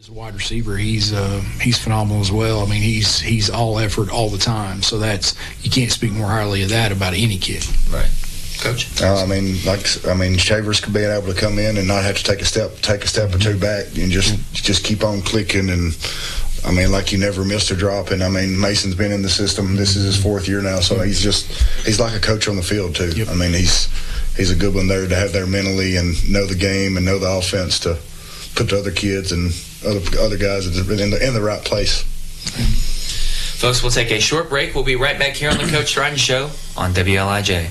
As a wide receiver, he's phenomenal as well. I mean, he's all effort all the time. So you can't speak more highly of that about any kid. Right. Coach? Shavers could be able to come in and not have to take a step or two back and just keep on clicking and like you never missed a drop. And Mason's been in the system. This is his 4th year now, so he's like a coach on the field too. Yep. He's a good one there to have there mentally and know the game and know the offense to put the other kids and other guys in the right place. Folks, we'll take a short break. We'll be right back here on the Coach Dryden Show on WLIJ.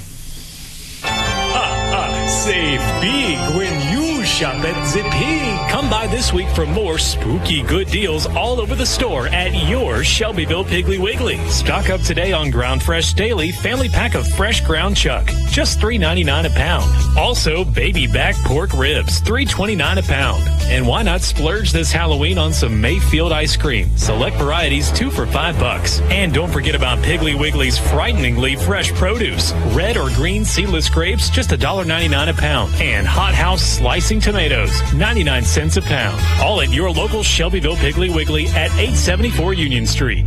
Save big when you shop at Zippy. Come by this week for more spooky good deals all over the store at your Shelbyville Piggly Wiggly. Stock up today on Ground Fresh Daily family pack of fresh ground chuck, just $3.99 a pound. Also, baby back pork ribs, $3.29 a pound. And why not splurge this Halloween on some Mayfield ice cream? Select varieties, 2 for $5. And don't forget about Piggly Wiggly's frighteningly fresh produce. Red or green seedless grapes, just $1.99 a pound. And Hot House slicing tomatoes, 99 cents a pound. All at your local Shelbyville Piggly Wiggly at 874 Union Street.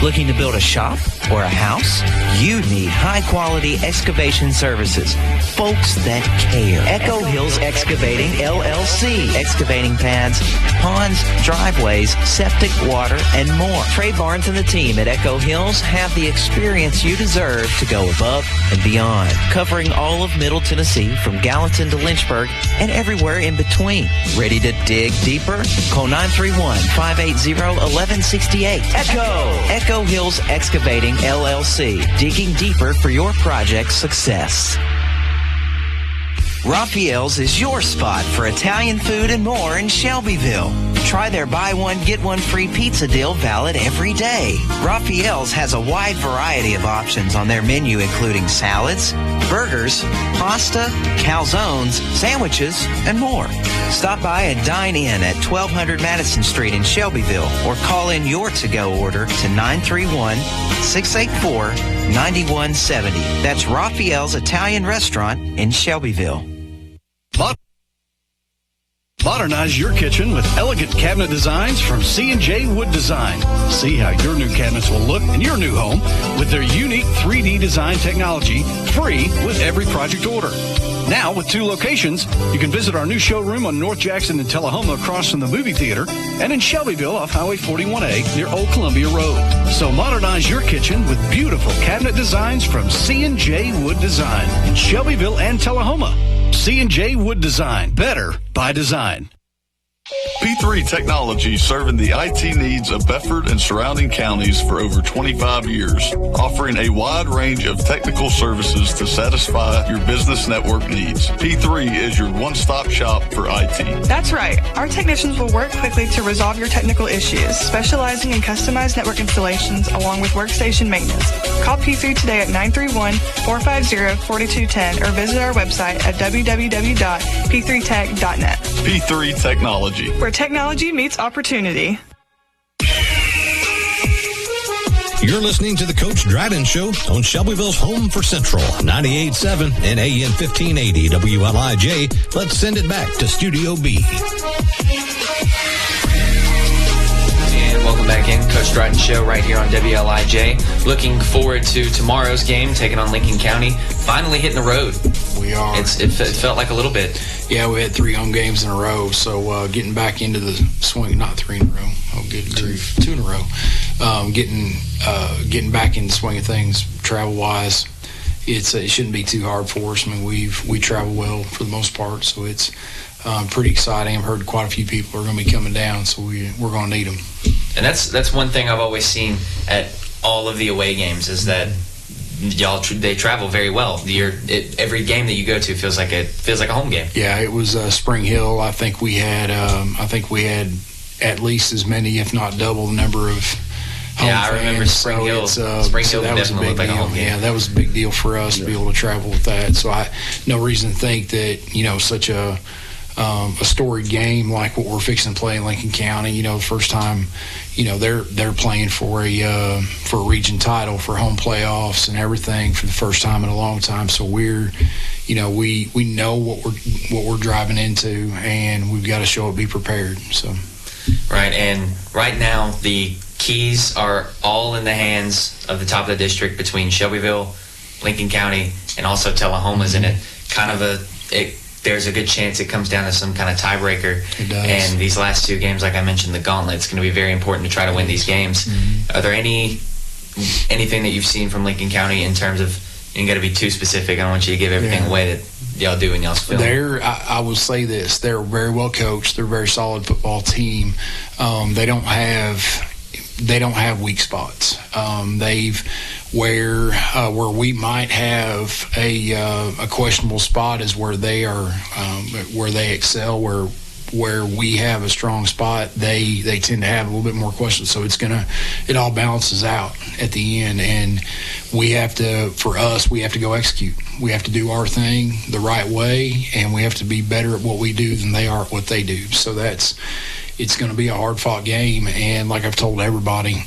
Looking to build a shop or a house? You need high-quality excavation services. Folks that care. Echo Hills Excavating, LLC. Excavating pads, ponds, driveways, septic, water, and more. Trey Barnes and the team at Echo Hills have the experience you deserve to go above and beyond. Covering all of Middle Tennessee from Gallatin to Lynchburg and everywhere in between. Ready to dig deeper? Call 931-580-1168. Echo Hills Excavating, LLC. Digging deeper for your project success. Raphael's is your spot for Italian food and more in Shelbyville. Try their buy one, get one free pizza deal valid every day. Raphael's has a wide variety of options on their menu, including salads, burgers, pasta, calzones, sandwiches, and more. Stop by and dine in at 1200 Madison Street in Shelbyville or call in your to-go order to 931-684-9170. That's Raphael's Italian Restaurant in Shelbyville. Modernize your kitchen with elegant cabinet designs from C&J Wood Design. See how your new cabinets will look in your new home with their unique 3D design technology, free with every project order. Now, with 2 locations, you can visit our new showroom on North Jackson and Tullahoma across from the movie theater and in Shelbyville off Highway 41A near Old Columbia Road. So modernize your kitchen with beautiful cabinet designs from C&J Wood Design in Shelbyville and Tullahoma. C&J Wood Design. Better by design. P3 Technology, serving the IT needs of Bedford and surrounding counties for over 25 years, offering a wide range of technical services to satisfy your business network needs. P3 is your one-stop shop for IT. That's right. Our technicians will work quickly to resolve your technical issues, specializing in customized network installations along with workstation maintenance. Call P3 today at 931-450-4210 or visit our website at www.p3tech.net. P3 Technology, where technology meets opportunity. You're listening to the Coach Dryden Show on Shelbyville's home for Central, 98.7 and AM 1580 WLIJ. Let's send it back to Studio B. And welcome back in. Coach Dryden Show right here on WLIJ. Looking forward to tomorrow's game, taking on Lincoln County. Finally hitting the road. We are. It felt like a little bit. Yeah, we had 3 home games in a row, so getting back into the swing, not 3 in a row. Oh, good grief, 2 in a row. Getting back in the swing of things, travel-wise, it shouldn't be too hard for us. I mean, we travel well for the most part, so it's pretty exciting. I've heard quite a few people are going to be coming down, so we're going to need them. And that's one thing I've always seen at all of the away games is that they travel very well. Every game that you go to feels like a home game. Yeah, it was Spring Hill. I think we had at least as many, if not double, the number of home fans. I remember Spring Hill. Spring Hill definitely looked like a home game. Yeah, that was a big deal for us to be able to travel with that. So no reason to think that such a a storied game like what we're fixing to play in Lincoln County. The first time, they're playing for a region title, for home playoffs and everything for the first time in a long time. So we're, we know what we're driving into, and we've got to show up, be prepared. So. Right, and right now the keys are all in the hands of the top of the district between Shelbyville, Lincoln County, and also Tullahoma's in it. There's a good chance it comes down to some kind of tiebreaker. It does. And these last two games, like I mentioned, the gauntlet, it's going to be very important to try to win these games. Are there anything that you've seen from Lincoln County in terms of, you got to be too specific, I don't want you to give everything away that y'all do in y'all's film? I will say this, they're very well coached, they're a very solid football team. They don't have weak spots. Where we might have a questionable spot is where they are, where they excel. Where we have a strong spot, they tend to have a little bit more questions. So it all balances out at the end, and we have to go execute. We have to do our thing the right way, and we have to be better at what we do than they are at what they do. So it's going to be a hard-fought game, and like I've told everybody,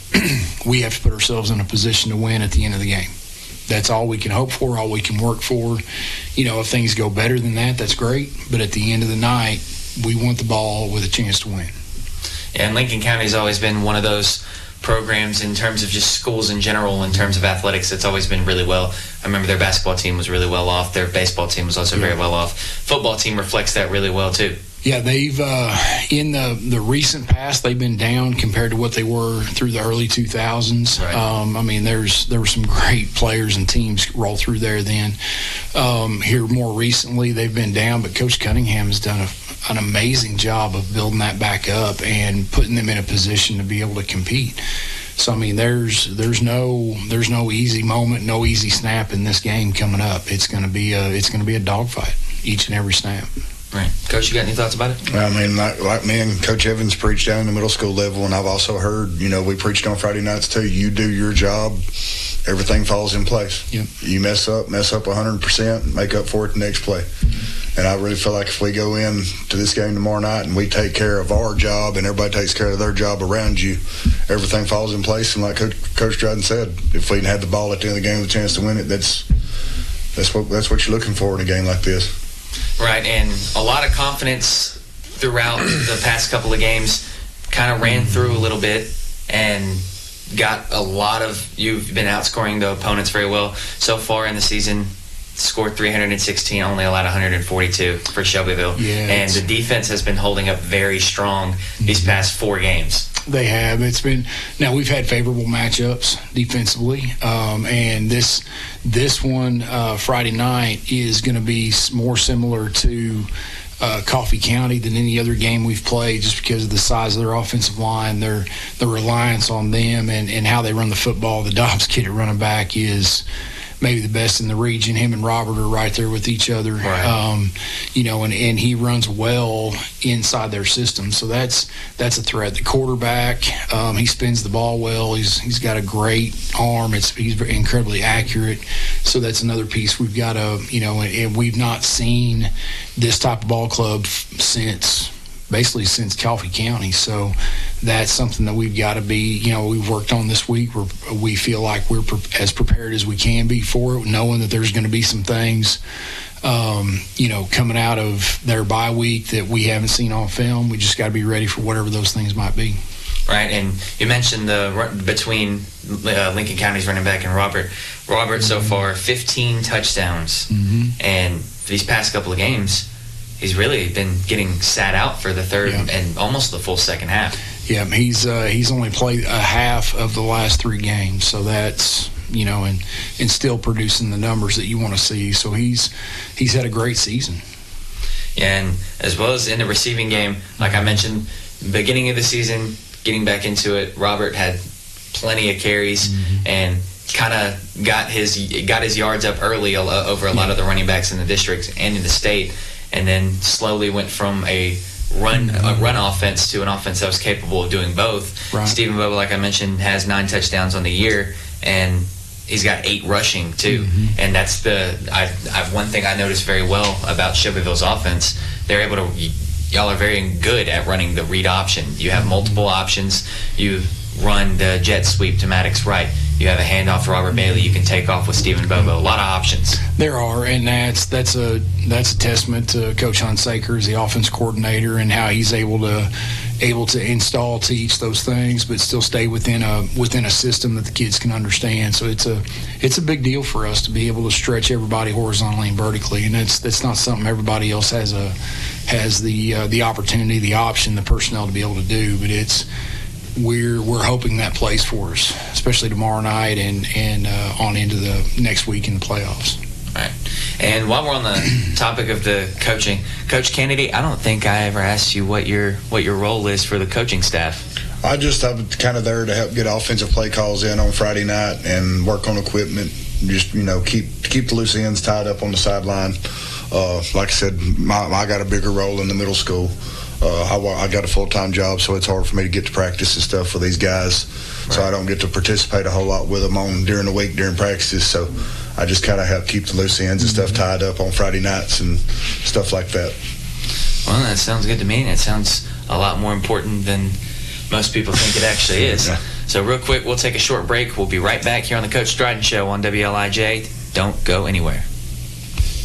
we have to put ourselves in a position to win at the end of the game. That's all we can hope for, all we can work for. If things go better than that, that's great, but at the end of the night, we want the ball with a chance to win. Yeah, and Lincoln County has always been one of those programs in terms of just schools in general, in terms of athletics, it's always been really well. I remember their basketball team was really well off. Their baseball team was also very well off. Football team reflects that really well, too. Yeah, they've in the recent past, they've been down compared to what they were through the early 2000s. Right. There were some great players and teams roll through there then. Here more recently, they've been down, but Coach Cunningham has done an amazing job of building that back up and putting them in a position to be able to compete. So there's no easy moment, no easy snap in this game coming up. It's going to be a dogfight each and every snap. Right. Coach, you got any thoughts about it? Like me and Coach Evans preached down in the middle school level, and I've also heard, we preached on Friday nights too. You do your job, everything falls in place. Yep. You mess up 100%, make up for it the next play. And I really feel like if we go in to this game tomorrow night and we take care of our job and everybody takes care of their job around you, everything falls in place. And like Coach Dryden said, if we had the ball at the end of the game with a chance to win it, that's what you're looking for in a game like this. Right, and a lot of confidence throughout the past couple of games. Kind of ran through a little bit and got you've been outscoring the opponents very well so far in the season. Scored 316, only allowed 142 for Shelbyville. Yeah, and the defense has been holding up very strong these past 4 games. They have. Now we've had favorable matchups defensively, and this one Friday night is going to be more similar to Coffee County than any other game we've played, just because of the size of their offensive line, the reliance on them, and how they run the football. The Dobbs kid at running back is maybe the best in the region. Him and Robert are right there with each other. Right. And he runs well inside their system. So that's a threat. The quarterback, he spins the ball well. He's got a great arm. He's incredibly accurate. So that's another piece we've got to, and we've not seen this type of ball club since Coffee County. So that's something that we've got to be, we've worked on this week. We feel like we're as prepared as we can be for it, knowing that there's going to be some things, coming out of their bye week that we haven't seen on film. We just got to be ready for whatever those things might be. Right, and you mentioned between Lincoln County's running back and Robert. So far, 15 touchdowns. And these past couple of games, he's really been getting sat out for the third and almost the full second half. Yeah, he's only played a half of the last 3 games, so that's and still producing the numbers that you want to see. So he's had a great season. Yeah, and as well as in the receiving game, like I mentioned, beginning of the season, getting back into it, Robert had plenty of carries and kind of got his yards up early over a lot of the running backs in the district and in the state. And then slowly went from a run offense to an offense that was capable of doing both. Right. Stephen Bobo, like I mentioned, has 9 touchdowns on the year, and he's got 8 rushing too, and that's one thing I noticed very well about Shelbyville's offense. They're able to. Y'all are very good at running the read option. You have multiple options. You run the jet sweep to Maddox right. You have a handoff to Robert Bailey. You can take off with Stephen Bobo. A lot of options. There are, and that's a testament to Coach Hunsaker as the offense coordinator and how he's able to install, teach those things, but still stay within a system that the kids can understand. So it's a big deal for us to be able to stretch everybody horizontally and vertically, and that's not something everybody else has the opportunity, the option, the personnel to be able to do. But we're hoping that plays for us, especially tomorrow night and on into the next week in the playoffs. All right. And while we're on the topic of the coaching, Coach Canaday, I don't think I ever asked you what your role is for the coaching staff. I'm kind of there to help get offensive play calls in on Friday night and work on equipment. Just keep the loose ends tied up on the sideline. Like I said, I got a bigger role in the middle school. I got a full-time job, so it's hard for me to get to practice and stuff with these guys. Right. So I don't get to participate a whole lot with them during the week during practices. So I just kind of help keep the loose ends and stuff tied up on Friday nights and stuff like that. Well, that sounds good to me. It sounds a lot more important than most people think it actually is. Yeah. So real quick, we'll take a short break. We'll be right back here on the Coach Dryden Show on WLIJ. Don't go anywhere.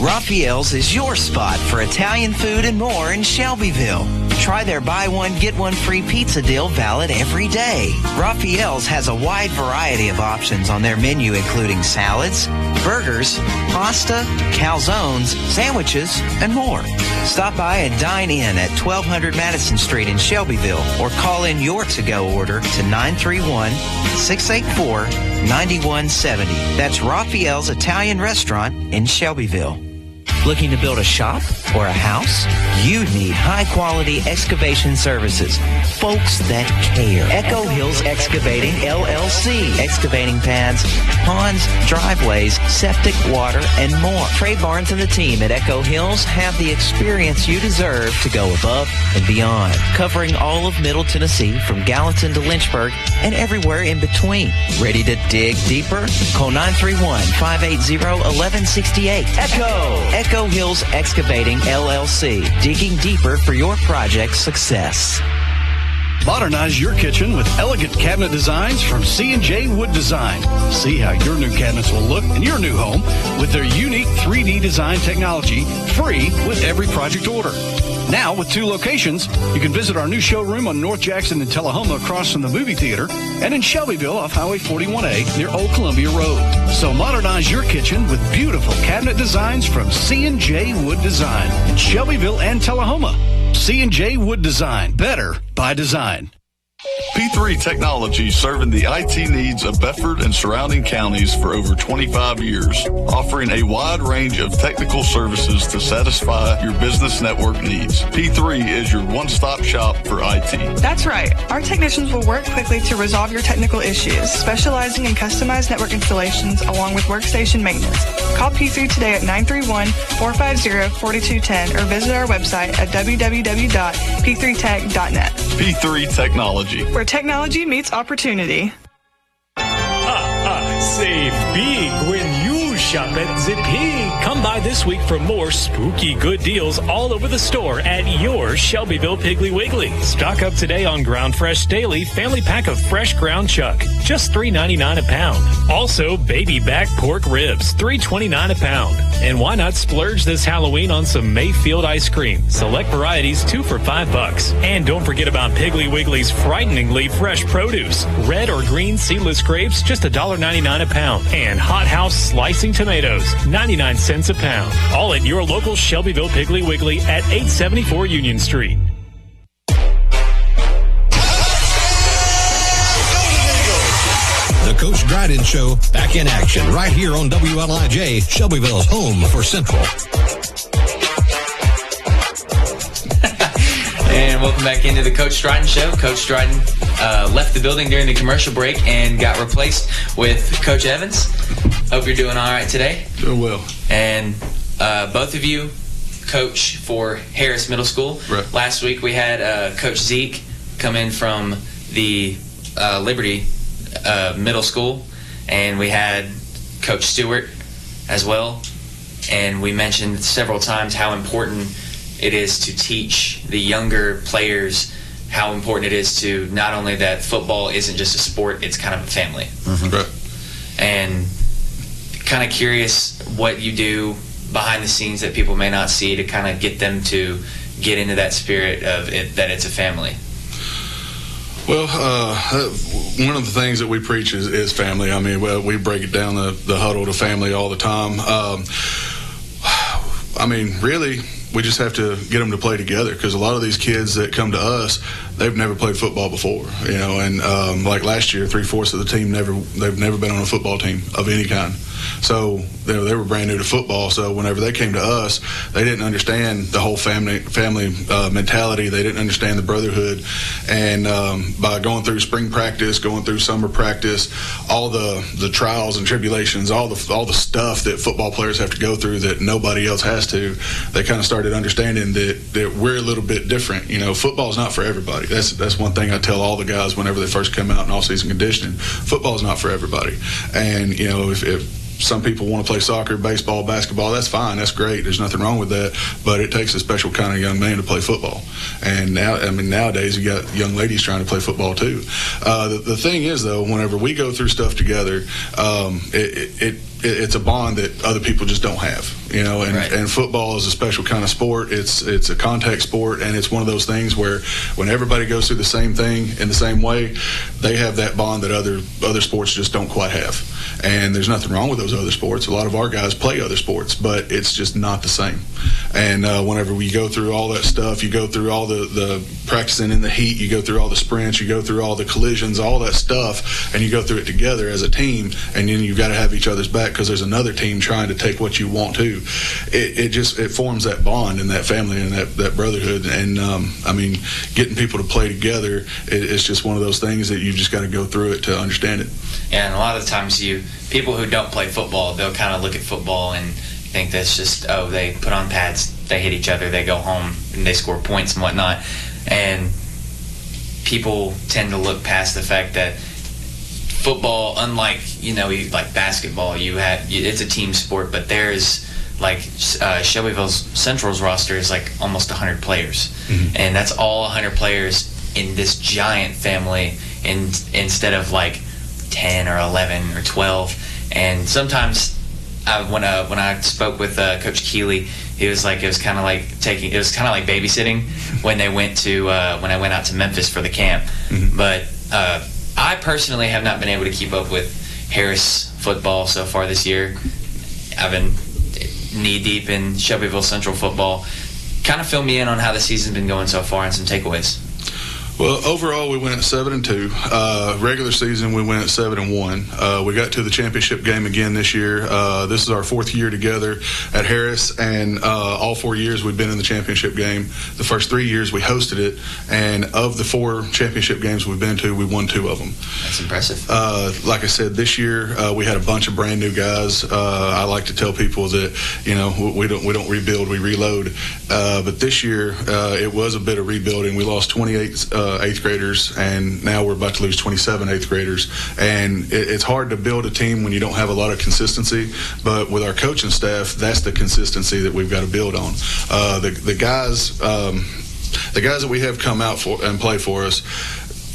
Raphael's is your spot for Italian food and more in Shelbyville. Try their buy one, get one free pizza deal valid every day. Raphael's has a wide variety of options on their menu, including salads, burgers, pasta, calzones, sandwiches, and more. Stop by and dine in at 1200 Madison Street in Shelbyville or call in your to-go order to 931-684-9170. That's Raphael's Italian Restaurant in Shelbyville. Looking to build a shop or a house? You need high-quality excavation services. Folks that care. Echo Hills Excavating, LLC. Excavating pads, ponds, driveways, septic, water, and more. Trey Barnes and the team at Echo Hills have the experience you deserve to go above and beyond. Covering all of Middle Tennessee from Gallatin to Lynchburg and everywhere in between. Ready to dig deeper? Call 931-580-1168. Echo Hills Excavating, LLC. Digging deeper for your project's success. Modernize your kitchen with elegant cabinet designs from C&J Wood Design. See how your new cabinets will look in your new home with their unique 3D design technology, free with every project order. Now, with 2 locations, you can visit our new showroom on North Jackson and Tullahoma across from the movie theater, and in Shelbyville off Highway 41A near Old Columbia Road. So modernize your kitchen with beautiful cabinet designs from C&J Wood Design in Shelbyville and Tullahoma. C&J Wood Design, better by design. P3 Technology, serving the IT needs of Bedford and surrounding counties for over 25 years, offering a wide range of technical services to satisfy your business network needs. P3 is your one-stop shop for IT. That's right. Our technicians will work quickly to resolve your technical issues, specializing in customized network installations along with workstation maintenance. Call P3 today at 931-450-4210 or visit our website at www.p3tech.net. P3 Technology, where technology meets opportunity. Save big when you shop at Zippy. Come by this week for more spooky good deals all over the store at your Shelbyville Piggly Wiggly. Stock up today on Ground Fresh Daily Family Pack of Fresh Ground Chuck, just $3.99 a pound. Also, baby back pork ribs, $3.29 a pound. And why not splurge this Halloween on some Mayfield ice cream? Select varieties, 2 for $5. And don't forget about Piggly Wiggly's frighteningly fresh produce. Red or green seedless grapes, just $1.99 a pound. And Hot House slicing tomatoes, 99 cents a pound. All at your local Shelbyville Piggly Wiggly at 874 Union Street. The Coach Dryden Show, back in action right here on WLIJ, Shelbyville's home for Central. And welcome back into the Coach Dryden Show. Coach Dryden left the building during the commercial break and got replaced with Coach Evans. Hope you're doing all right today. Doing well. And both of you coach for Harris Middle School. Right. Last week we had Coach Zeke come in from the Liberty Middle School, and we had Coach Stewart as well. And we mentioned several times how important it is to teach the younger players how important it is to not only that football isn't just a sport, it's kind of a family. Mm-hmm. Right. And kind of curious what you do behind the scenes that people may not see to kind of get them to get into that spirit of it, that it's a family. Well, one of the things that we preach is family. I mean, we break it down the huddle to family all the time. I mean, really, we just have to get them to play together, because a lot of these kids that come to us, they've never played football before, and like last year, 3/4 of the team they've never been on a football team of any kind. So they were brand new to football. So whenever they came to us, they didn't understand the whole family mentality. They didn't understand the brotherhood. And by going through spring practice, going through summer practice, all the trials and tribulations, all the stuff that football players have to go through that nobody else has to, they kind of started understanding that we're a little bit different. Football is not for everybody. That's one thing I tell all the guys whenever they first come out in off-season conditioning. Football is not for everybody. And if some people want to play soccer, baseball, basketball, that's fine. That's great. There's nothing wrong with that. But it takes a special kind of young man to play football. And nowadays you got young ladies trying to play football too. The thing is, though, whenever we go through stuff together, it's a bond that other people just don't have. Right. And football is a special kind of sport. It's a contact sport, and it's one of those things where when everybody goes through the same thing in the same way, they have that bond that other sports just don't quite have. And there's nothing wrong with those other sports. A lot of our guys play other sports, but it's just not the same. And whenever we go through all that stuff, you go through all the practicing in the heat, you go through all the sprints, you go through all the collisions, all that stuff, and you go through it together as a team, and then you've got to have each other's back because there's another team trying to take what you want to. It forms that bond and that family and that brotherhood. And getting people to play together, it's just one of those things that you've just got to go through it to understand it. And a lot of the times people who don't play football, they'll kind of look at football and think that's just, they put on pads, they hit each other, they go home, and they score points and whatnot. And people tend to look past the fact that football, unlike like basketball, it's a team sport, but there's like Shelbyville Central's roster is like almost 100 players, and that's all 100 players in this giant family, instead of like 10 or 11 or 12. And sometimes when I spoke with Coach Keeley, he was like, it was kind of like babysitting when I went out to Memphis for the camp. But I personally have not been able to keep up with Harris football so far this year. I've been knee deep in Shelbyville Central football. Kind of fill me in on how the season's been going so far and some takeaways. Well, overall, we went at 7-2. Regular season, we went at 7-1. We got to the championship game again this year. This is our 4th year together at Harris, and all 4 years we've been in the championship game. The first 3 years we hosted it, and of the 4 championship games we've been to, we won 2 of them. That's impressive. Like I said, this year we had a bunch of brand new guys. I like to tell people that we don't rebuild, we reload. But this year it was a bit of rebuilding. We lost 28 8th graders, and now we're about to lose 27 8th graders. And it's hard to build a team when you don't have a lot of consistency, but with our coaching staff, that's the consistency that we've got to build on. The guys that we have come out for and play for us,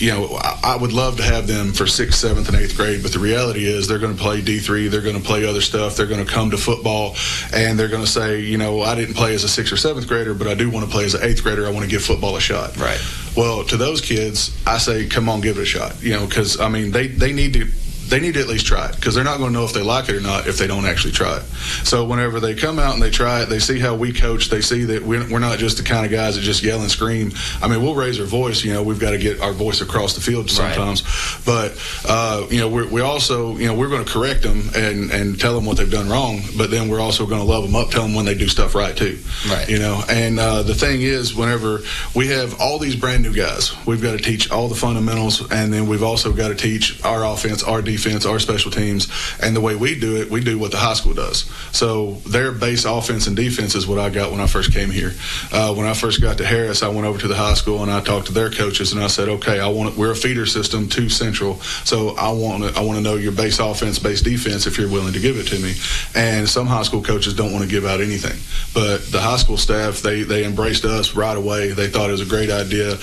I would love to have them for 6th, 7th, and 8th grade, but the reality is they're going to play D3, they're going to play other stuff, they're going to come to football, and they're going to say, I didn't play as a 6th or 7th grader, but I do want to play as an 8th grader. I want to give football a shot. Right. Well, to those kids, I say, come on, give it a shot. Because they need to at least try it, because they're not going to know if they like it or not if they don't actually try it. So whenever they come out and they try it, they see how we coach, they see that we're not just the kind of guys that just yell and scream. We'll raise our voice, we've got to get our voice across the field sometimes. Right. But we also, we're going to correct them and tell them what they've done wrong, but then we're also going to love them up, tell them when they do stuff right too. Right. And the thing is, whenever we have all these brand new guys, we've got to teach all the fundamentals, and then we've also got to teach our offense, our defense, defense, our special teams, and the way we do it, we do what the high school does. So their base offense and defense is what I got when I first came here. When I first got to Harris, I went over to the high school and I talked to their coaches and I said, okay, we're a feeder system to Central, so I want to know your base offense, base defense if you're willing to give it to me. And some high school coaches don't want to give out anything, but the high school staff, they embraced us right away. They thought it was a great idea.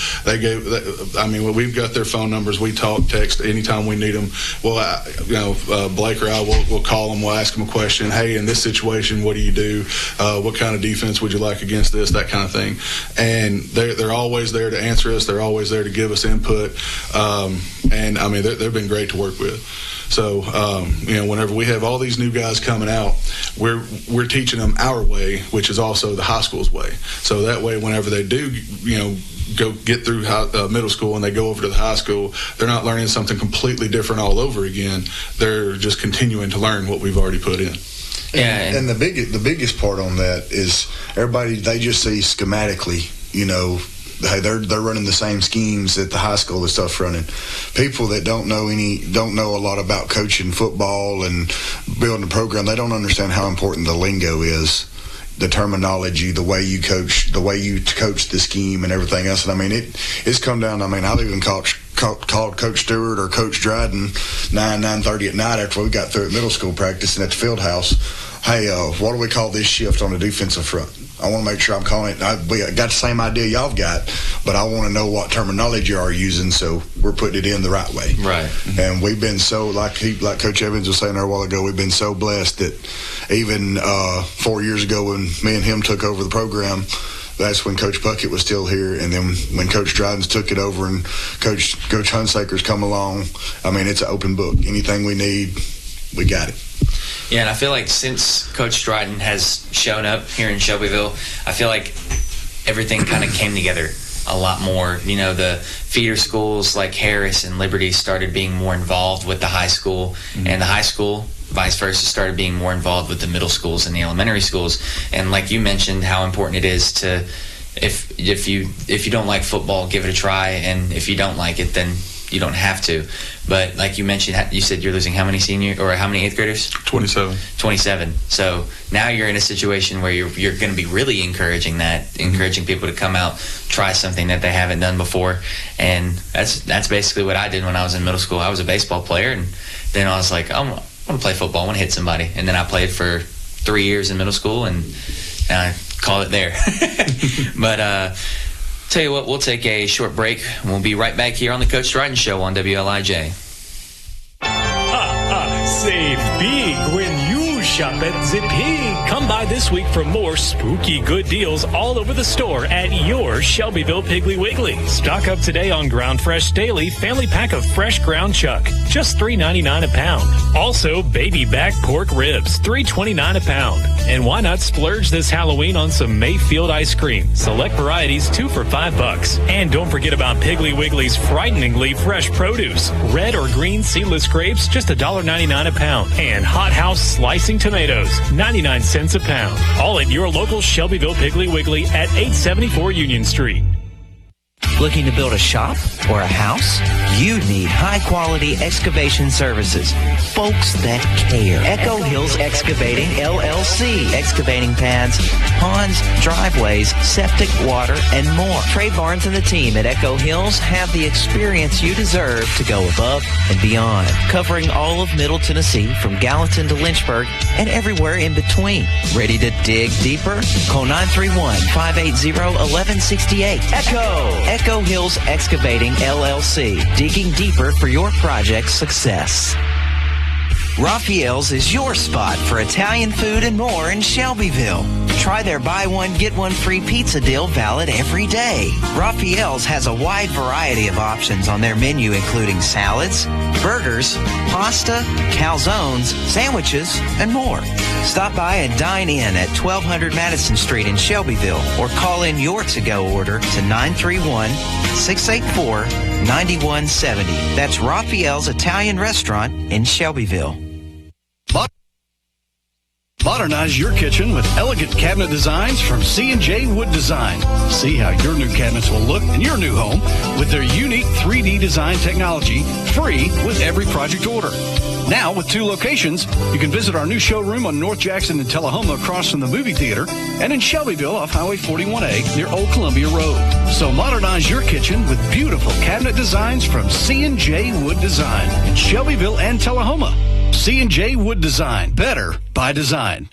We've got their phone numbers. We talk, text anytime we need them. Well, Blake or I will call them. We'll ask them a question. Hey, in this situation, what do you do? What kind of defense would you like against this? That kind of thing. And they're always there to answer us. They're always there to give us input. They've been great to work with. So, whenever we have all these new guys coming out, we're teaching them our way, which is also the high school's way. So that way, whenever they do, go get through middle school and they go over to the high school, they're not learning something completely different all over again. They're just continuing to learn what we've already put in. Yeah, and the biggest part on that is everybody, they just see schematically, hey, they're running the same schemes that the high school and stuff's running. People that don't know a lot about coaching football and building a program, they don't understand how important the lingo is, the terminology, the way you coach the scheme and everything else. And it's come down. I've even called Coach Stewart or Coach Dryden 9:30 at night after we got through at middle school practice and at the field house. Hey, what do we call this shift on the defensive front? I want to make sure I'm calling it. We got the same idea y'all got, but I want to know what terminology you are using so we're putting it in the right way. Right. And we've been so, like Coach Evans was saying there a while ago, we've been so blessed that even 4 years ago when me and him took over the program, that's when Coach Puckett was still here, and then when Coach Dryden took it over and Coach Hunsaker's come along, it's an open book. Anything we need, we got it. Yeah, and I feel like since Coach Dryden has shown up here in Shelbyville, I feel like everything kind of came together a lot more. The feeder schools like Harris and Liberty started being more involved with the high school, and the high school, vice versa, started being more involved with the middle schools and the elementary schools. And like you mentioned, how important it is to, if you don't like football, give it a try, and if you don't like it, then you don't have to. But like you mentioned, you said you're losing how many how many eighth graders? 27. So now you're in a situation where you're going to be really encouraging people to come out, try something that they haven't done before. And that's basically what I did when I was in middle school. I was a baseball player, and then I was like, I want to play football. I want to hit somebody. And then I played for 3 years in middle school, and I call it there. But tell you what, we'll take a short break, and we'll be right back here on the Coach Dryden Show on WLIJ. Save big when you shop at Zippy. Come by this week for more spooky good deals all over the store at your Shelbyville Piggly Wiggly. Stock up today on Ground Fresh Daily Family Pack of Fresh Ground Chuck, just $3.99 a pound. Also, baby back pork ribs, $3.29 a pound. And why not splurge this Halloween on some Mayfield ice cream? Select varieties, 2 for $5. And don't forget about Piggly Wiggly's frighteningly fresh produce. Red or green seedless grapes, just $1.99 a pound. And Hot House slicing tomatoes, 99 cents a pound. All at your local Shelbyville Piggly Wiggly at 874 Union Street. Looking to build a shop or a house? You need high-quality excavation services. Folks that care. Echo Hills Excavating, LLC. Excavating pads, ponds, driveways, septic, water, and more. Trey Barnes and the team at Echo Hills have the experience you deserve to go above and beyond. Covering all of Middle Tennessee from Gallatin to Lynchburg and everywhere in between. Ready to dig deeper? Call 931-580-1168. Echo Hills Excavating, LLC. Digging deeper for your project's success. Raphael's is your spot for Italian food and more in Shelbyville. Try their buy one, get one free pizza deal valid every day. Raphael's has a wide variety of options on their menu, including salads, burgers, pasta, calzones, sandwiches, and more. Stop by and dine in at 1200 Madison Street in Shelbyville or call in your to-go order to 931-684-9170. That's Raphael's Italian Restaurant in Shelbyville. Modernize your kitchen with elegant cabinet designs from C&J Wood Design. See how your new cabinets will look in your new home with their unique 3D design technology, free with every project order. Now, with 2 locations, you can visit our new showroom on North Jackson and Tullahoma across from the movie theater, and in Shelbyville off Highway 41A near Old Columbia Road. So modernize your kitchen with beautiful cabinet designs from C&J Wood Design in Shelbyville and Tullahoma. C&J Wood Design, better by design.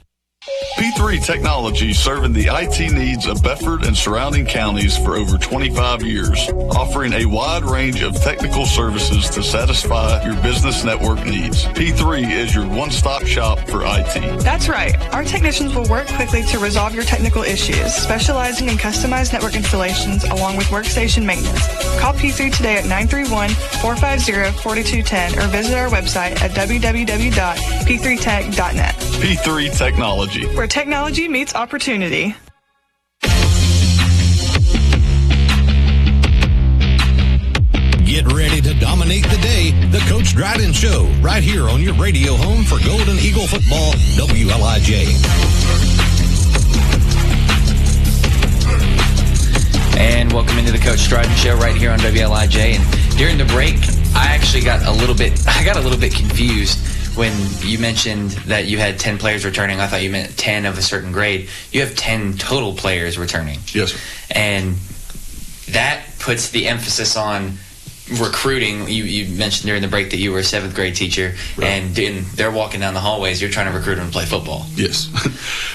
P3 Technology, serving the IT needs of Bedford and surrounding counties for over 25 years, offering a wide range of technical services to satisfy your business network needs. P3 is your one-stop shop for IT. That's right. Our technicians will work quickly to resolve your technical issues, specializing in customized network installations along with workstation maintenance. Call P3 today at 931-450-4210 or visit our website at www.p3tech.net. P3 Technology, where technology meets opportunity. Get ready to dominate the day. The Coach Dryden Show, right here on your radio home for Golden Eagle football, WLIJ. And welcome into the Coach Dryden Show right here on WLIJ. And during the break, I got a little bit confused when you mentioned that you had 10 players returning. I thought you meant 10 of a certain grade. You have 10 total players returning. Yes, sir. And that puts the emphasis on recruiting. You mentioned during the break that you were a 7th grade teacher, right. And they're walking down the hallways. You're trying to recruit them to play football. Yes.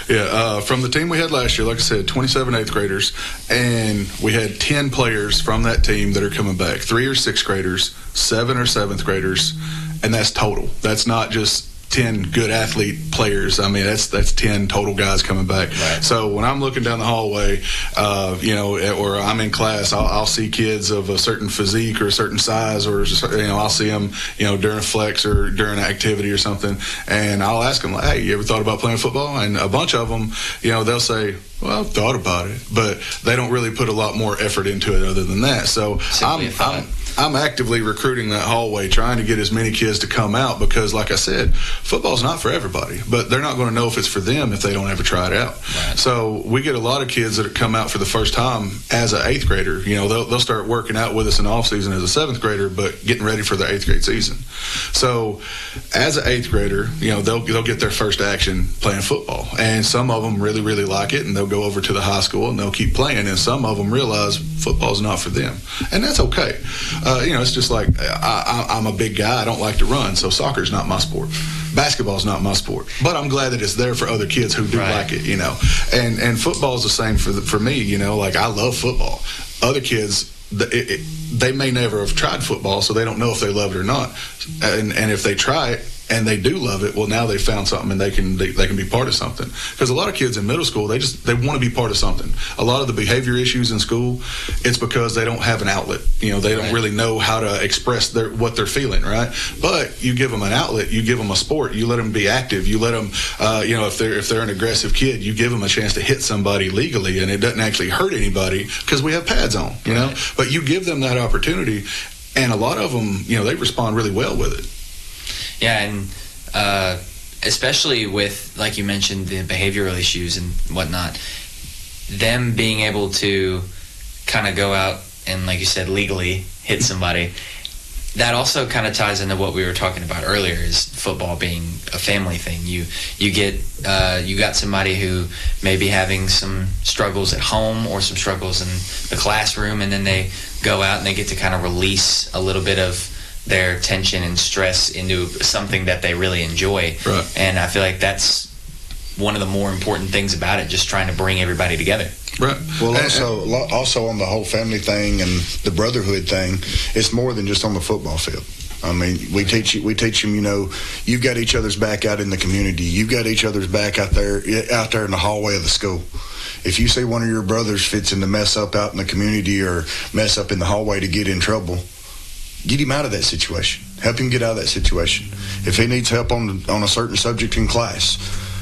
Yeah. From the team we had last year, like I said, 27 8th graders, and we had 10 players from that team that are coming back. 3 or 6th graders, 7 or 7th graders, and that's total. That's not just 10 good athlete players. I mean, that's 10 total guys coming back. Right. So when I'm looking down the hallway, or I'm in class, I'll see kids of a certain physique or a certain size, or I'll see them, during flex or during an activity or something, and I'll ask them, like, hey, you ever thought about playing football? And a bunch of them, they'll say, well, I've thought about it, but they don't really put a lot more effort into it other than that. So I'm actively recruiting that hallway, trying to get as many kids to come out because, like I said, football's not for everybody, but they're not going to know if it's for them if they don't ever try it out. Right. So we get a lot of kids that come out for the first time as an 8th grader. They'll start working out with us in the off season as a 7th grader, but getting ready for their 8th grade season. So as an 8th grader, they'll get their first action playing football, and some of them really, really like it, and they'll go over to the high school and they'll keep playing, and some of them realize football's not for them, and that's okay. It's just like I'm a big guy. I don't like to run, so soccer's not my sport. Basketball's not my sport. But I'm glad that it's there for other kids who do like it, And football's the same for me, Like, I love football. Other kids, they may never have tried football, so they don't know if they love it or not. And if they try it, and they do love it, well, now they found something and they can be part of something. Because a lot of kids in middle school, they want to be part of something. A lot of the behavior issues in school, it's because they don't have an outlet. They don't really know how to express what they're feeling, right? But you give them an outlet, you give them a sport, you let them be active, you let them, if they're an aggressive kid, you give them a chance to hit somebody legally, and it doesn't actually hurt anybody because we have pads on, But you give them that opportunity, and a lot of them, they respond really well with it. Yeah, and especially with, like you mentioned, the behavioral issues and whatnot, them being able to kind of go out and, like you said, legally hit somebody, that also kind of ties into what we were talking about earlier, is football being a family thing. You got somebody who may be having some struggles at home or some struggles in the classroom, and then they go out and they get to kind of release a little bit of their tension and stress into something that they really enjoy. Right. And I feel like that's one of the more important things about it, just trying to bring everybody together. Right. Well, also on the whole family thing and the brotherhood thing, it's more than just on the football field. I mean, we teach them, you've got each other's back out in the community. You've got each other's back out there in the hallway of the school. If you see one of your brothers fits in to mess up out in the community or mess up in the hallway to get in trouble, get him out of that situation. Help him get out of that situation. If he needs help on a certain subject in class,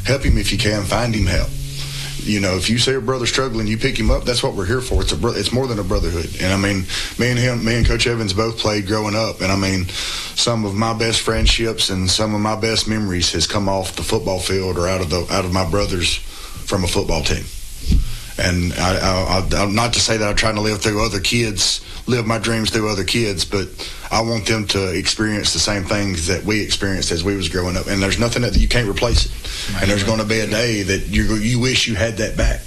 help him if you can. Find him help. if you see a brother struggling, you pick him up. That's what we're here for. It's more than a brotherhood. And I mean, me and Coach Evans both played growing up, and I mean, some of my best friendships and some of my best memories has come off the football field or out of my brothers from a football team. And I'm not to say that I'm trying to live my dreams through other kids, but I want them to experience the same things that we experienced as we was growing up. And there's nothing that you can't replace it. Right. And there's going to be a day that you wish you had that back.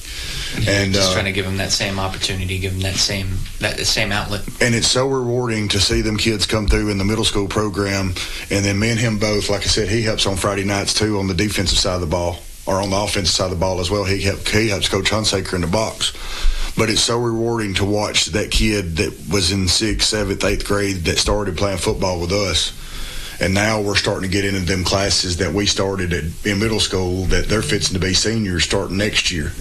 And just trying to give them that same opportunity, give them that same outlet. And it's so rewarding to see them kids come through in the middle school program. And then me and him both, like I said, he helps on Friday nights too on the defensive side of the ball, or on the offensive side of the ball as well. He helps Coach Hunsaker in the box. But it's so rewarding to watch that kid that was in 6th, 7th, 8th grade that started playing football with us. And now we're starting to get into them classes that we started in middle school that they're fixing to be seniors starting next year.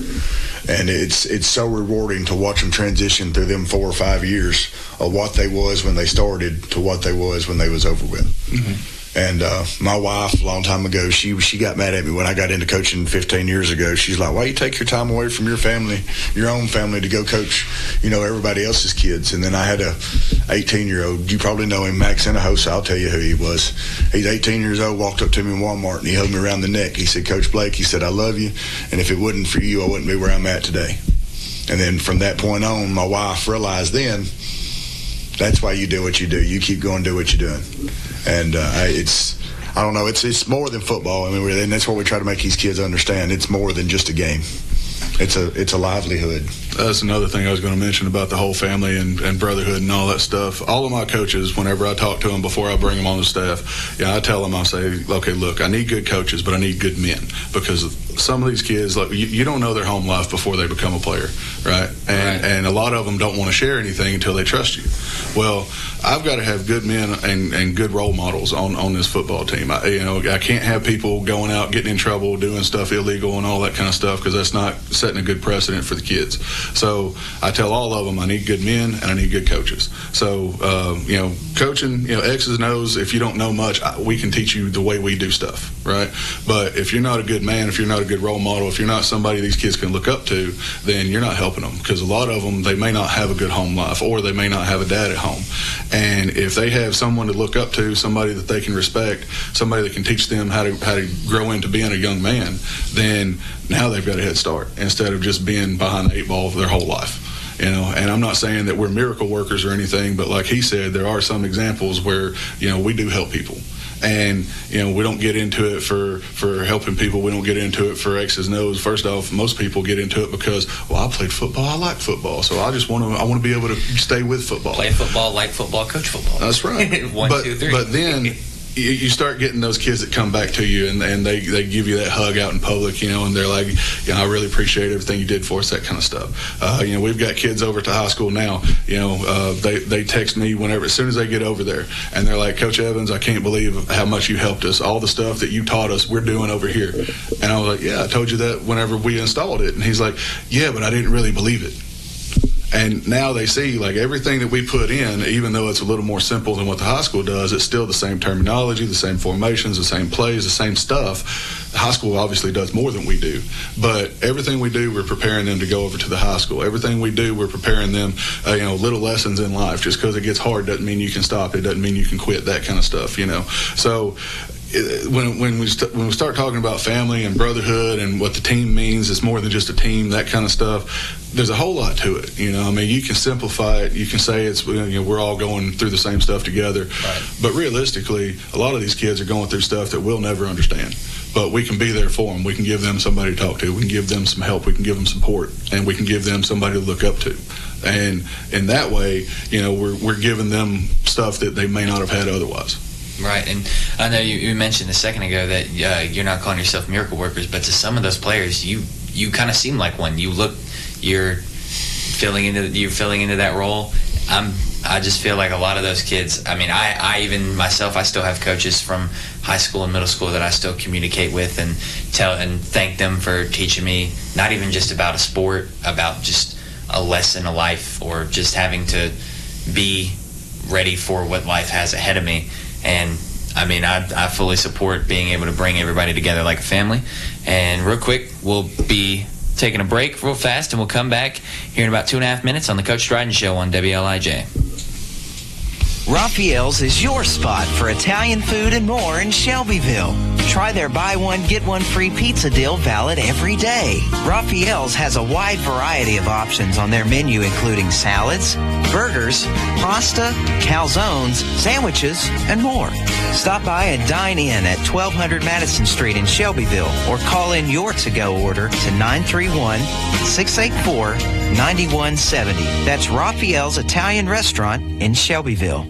And it's so rewarding to watch them transition through them 4 or 5 years of what they was when they started to what they was when they was over with. Mm-hmm. And my wife, a long time ago, she got mad at me when I got into coaching 15 years ago. She's like, why you take your time away from your family, your own family, to go coach, everybody else's kids? And then I had a 18-year-old, you probably know him, Max Inahosa, I'll tell you who he was. He's 18 years old, walked up to me in Walmart, and he held me around the neck. He said, Coach Blake, he said, I love you, and if it wasn't for you, I wouldn't be where I'm at today. And then from that point on, my wife realized then, that's why you do what you do. You keep going, do what you're doing. And it's more than football. I mean, and that's what we try to make these kids understand. It's more than just a game. It's a livelihood. That's another thing I was going to mention about the whole family and brotherhood and all that stuff. All of my coaches, whenever I talk to them before I bring them on the staff, I tell them, I say, okay, look, I need good coaches, but I need good men, because some of these kids, like, you don't know their home life before they become a player, right? And a lot of them don't want to share anything until they trust you. Well, I've got to have good men and good role models on this football team. I can't have people going out, getting in trouble, doing stuff illegal and all that kind of stuff, because that's not setting a good precedent for the kids. So I tell all of them, I need good men and I need good coaches. So, coaching, X's and O's, if you don't know much, we can teach you the way we do stuff, right? But if you're not a good man, if you're not a good role model, if you're not somebody these kids can look up to, then you're not helping them, because a lot of them, they may not have a good home life, or they may not have a dad at home. And if they have someone to look up to, somebody that they can respect, somebody that can teach them how to grow into being a young man, then now they've got a head start instead of just being behind the 8 ball for their whole life. And I'm not saying that we're miracle workers or anything, but like he said, there are some examples where, we do help people. And, we don't get into it for helping people. We don't get into it for X's and O's. First off, most people get into it because, I played football. I like football. So I want to be able to stay with football. Play football, like football, coach football. That's right. 1, 2, 3. But then you start getting those kids that come back to you and they give you that hug out in public, and they're like, I really appreciate everything you did for us, that kind of stuff. We've got kids over to high school now, they text me as soon as they get over there, and they're like, Coach Evans, I can't believe how much you helped us. All the stuff that you taught us, we're doing over here. And I was like, yeah, I told you that whenever we installed it. And he's like, yeah, but I didn't really believe it. And now they see, like, everything that we put in, even though it's a little more simple than what the high school does, it's still the same terminology, the same formations, the same plays, the same stuff. The high school obviously does more than we do. But everything we do, we're preparing them to go over to the high school. Everything we do, we're preparing them, little lessons in life. Just because it gets hard doesn't mean you can stop. It doesn't mean you can quit, that kind of stuff, So when we start talking about family and brotherhood and what the team means, it's more than just a team, that kind of stuff. There's a whole lot to it. You can simplify it. You can say it's we're all going through the same stuff together. Right. But realistically, a lot of these kids are going through stuff that we'll never understand. But we can be there for them. We can give them somebody to talk to. We can give them some help. We can give them support, and we can give them somebody to look up to. And in that way, we're giving them stuff that they may not have had otherwise. Right, and I know you mentioned a second ago that you're not calling yourself miracle workers, but to some of those players, you kind of seem like one. You're filling into that role. I just feel like a lot of those kids. I mean, I even myself, I still have coaches from high school and middle school that I still communicate with and thank them for teaching me not even just about a sport, about just a lesson of life, or just having to be ready for what life has ahead of me. And I mean, I fully support being able to bring everybody together like a family. And real quick, we'll be taking a break real fast, and we'll come back here in about 2.5 minutes on the Coach Dryden Show on WLIJ. Raphael's is your spot for Italian food and more in Shelbyville. Try their buy one, get one free pizza deal valid every day. Raphael's has a wide variety of options on their menu, including salads, burgers, pasta, calzones, sandwiches, and more. Stop by and dine in at 1200 Madison Street in Shelbyville or call in your to-go order to 931-684-9170. That's Raphael's Italian Restaurant in Shelbyville.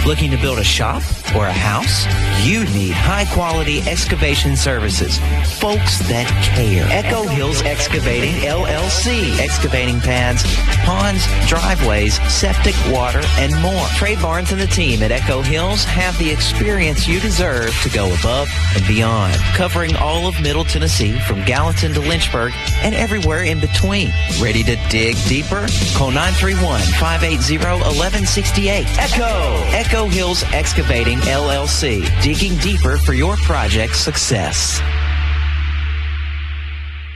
Looking to build a shop or a house? You need high-quality excavation services. Folks that care. Echo Hills Excavating, LLC. Excavating pads, ponds, driveways, septic, water, and more. Trey Barnes and the team at Echo Hills have the experience you deserve to go above and beyond. Covering all of Middle Tennessee from Gallatin to Lynchburg and everywhere in between. Ready to dig deeper? Call 931-580-1168. Echo Hills Excavating, LLC. Digging deeper for your project's success.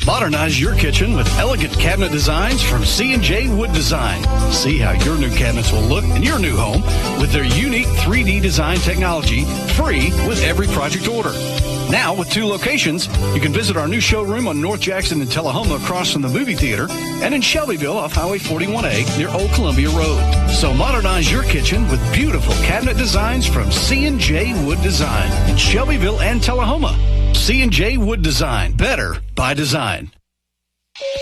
Modernize your kitchen with elegant cabinet designs from C&J Wood Design. See how your new cabinets will look in your new home with their unique 3D design technology, free with every project order. Now, with 2 locations, you can visit our new showroom on North Jackson and Tullahoma across from the movie theater, and in Shelbyville off Highway 41A near Old Columbia Road. So modernize your kitchen with beautiful cabinet designs from C&J Wood Design in Shelbyville and Tullahoma. C&J Wood Design, better by design.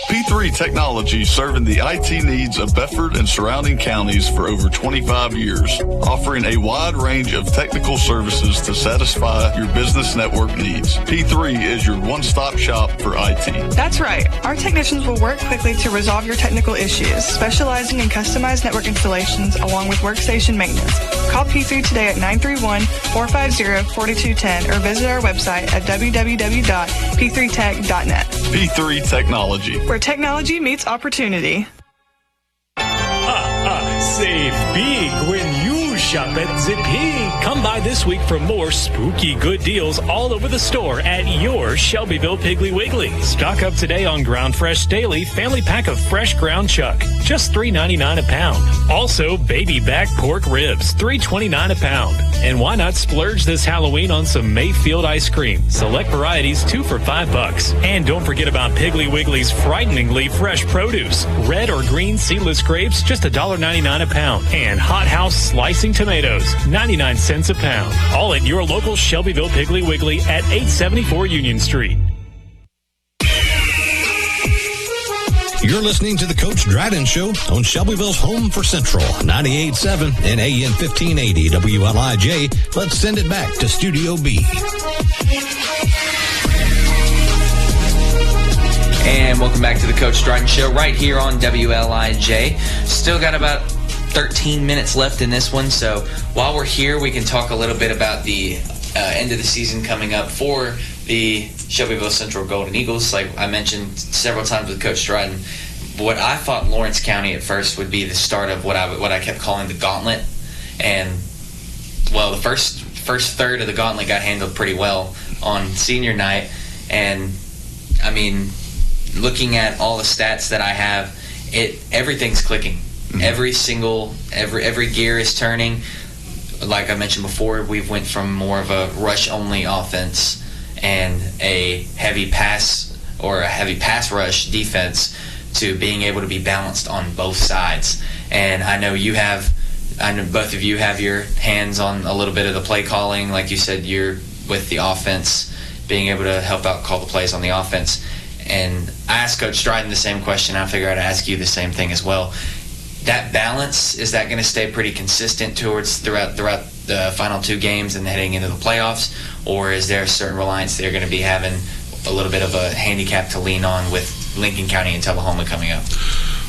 P3 Technology, serving the IT needs of Bedford and surrounding counties for over 25 years, offering a wide range of technical services to satisfy your business network needs. P3 is your one-stop shop for IT. That's right. Our technicians will work quickly to resolve your technical issues, specializing in customized network installations along with workstation maintenance. Call P3 today at 931-450-4210 or visit our website at www.p3tech.net. P3 Technology, where technology meets opportunity. Save big when you shop at Zippy. Come by this week for more spooky good deals all over the store at your Shelbyville Piggly Wiggly. Stock up today on Ground Fresh Daily Family Pack of Fresh Ground Chuck, just $3.99 a pound. Also, baby back pork ribs, $3.29 a pound. And why not splurge this Halloween on some Mayfield ice cream? Select varieties, 2 for $5. And don't forget about Piggly Wiggly's frighteningly fresh produce. Red or green seedless grapes, just $1.99 a pound. And Hot House slicing tomatoes, 99 cents a pound. All at your local Shelbyville Piggly Wiggly at 874 Union Street. You're listening to the Coach Dryden Show on Shelbyville's home for Central, 98.7 and AM 1580 WLIJ. Let's send it back to Studio B. And welcome back to the Coach Dryden Show right here on WLIJ. Still got about 13 minutes left in this one, so while we're here, we can talk a little bit about the end of the season coming up for the Shelbyville Central Golden Eagles. Like I mentioned several times with Coach Dryden, what I thought Lawrence County at first would be the start of what I kept calling the gauntlet. And, well, the first third of the gauntlet got handled pretty well on senior night. And, I mean, looking at all the stats that I have, everything's clicking. Mm-hmm. Every gear is turning. Like I mentioned before, we've went from more of a rush-only offense and a heavy pass rush defense to being able to be balanced on both sides. And I know both of you have your hands on a little bit of the play calling. Like you said, you're with the offense, being able to help out call the plays on the offense. And I asked Coach Dryden the same question. I figure I'd ask you the same thing as well. That balance, is that going to stay pretty consistent throughout the final 2 games and heading into the playoffs, or is there a certain reliance they're going to be having a little bit of a handicap to lean on with Lincoln County and Tullahoma coming up?